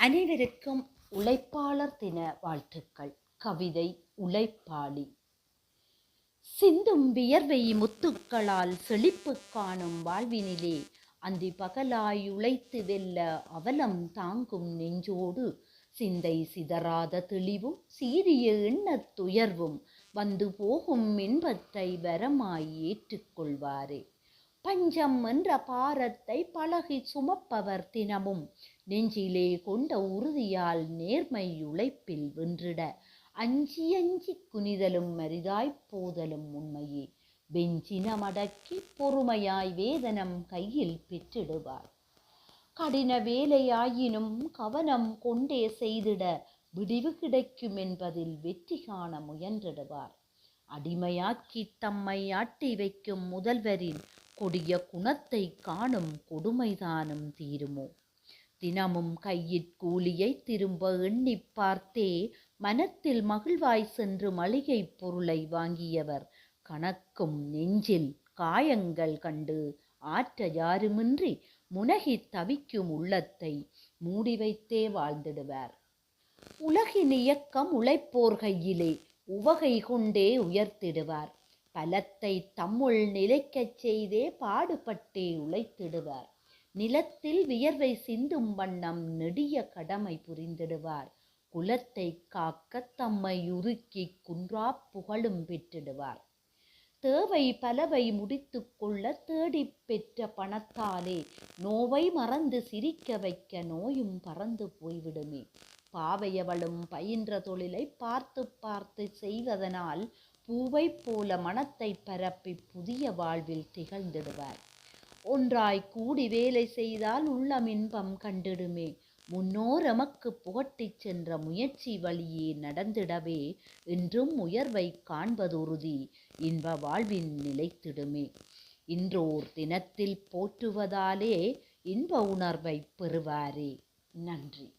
அனைவருக்கும் உழைப்பாளர் தின வாழ்த்துக்கள். கவிதை உழைப்பாளி. சிந்தும் வியர்வை முத்துக்களால் செழிப்பு காணும் வாழ்வினிலே அந்தி பகலாய் உழைத்து வெல்ல அவலம் தாங்கும் நெஞ்சோடு சிந்தை சிதறாத தெளிவும் சீரிய எண்ணத் துயர்வும் வந்து போகும் இன்பத்தை வரமாய் ஏற்றுக்கொள்வாரே. பஞ்சம் என்ற பாரத்தை பழகி சுமப்பவர் தினமும் நெஞ்சிலே கொண்ட உறுதியால் நேர்மை உழைப்பில் வென்றிட அஞ்சி அஞ்சி குனிதலும் அரிதாய்ப் போதலும் உண்மையே. வெஞ்சினமடக்கி பொறுமையாய் வேதனம் கையில் பெற்றிடுவார். கடின வேலையாயினும் கவனம் கொண்டே செய்திட விடிவு கிடைக்கும் என்பதில் வெற்றி காண முயன்றிடுவார். அடிமையாக்கி தம்மை ஆட்டி வைக்கும் முதல்வரின் கொடிய குணத்தை காணும் கொடுமைதானும் தீருமோ. தினமும் கையிற்கூலியை திரும்ப எண்ணி பார்த்தே மனத்தில் மகிழ்வாய் சென்று மளிகை பொருளை வாங்கியவர் கணக்கும் நெஞ்சில் காயங்கள் கண்டு ஆற்ற யாருமின்றி முனகி தவிக்கும் உள்ளத்தை மூடி வைத்தே வாழ்ந்திடுவார். உலகின் இயக்கம் உழைப்போர் கையிலே உவகை கொண்டே உயர்த்திடுவார். பலத்தை தம்முள் நிலைக்கச் செய்தே பாடுபட்டே உழைத்திடுவார். நிலத்தில் வியர்வை சிந்தும் வண்ணம் நெடிய கடமை புரிந்திடுவார். குலத்தை காக்க தம்மை உருக்கி குன்றா புகழும் பெற்றிடுவார். தேவை பலவை முடித்து கொள்ள தேடி பெற்ற பணத்தாலே நோவை மறந்து சிரிக்க வைக்க நோயும் பறந்து போய்விடுமே. பாவையவளும் பயின்ற தொழிலை பார்த்து பார்த்து செய்வதனால் பூவை போல மனத்தை பரப்பி புதிய வாழ்வில் திகழ்ந்திடுவார். ஒன்றாய் கூடி வேலை செய்தால் உள்ளம் இன்பம் கண்டிடுமே. முன்னோர் எமக்கு புகட்டிச் சென்ற முயற்சி வழியே நடந்திடவே என்றும் உயர்வை காண்பதுறுதி இன்ப வாழ்வின் நிலைத்திடுமே. இன்றோர் தினத்தில் போற்றுவதாலே இன்ப உணர்வை பெறுவாரே. நன்றி.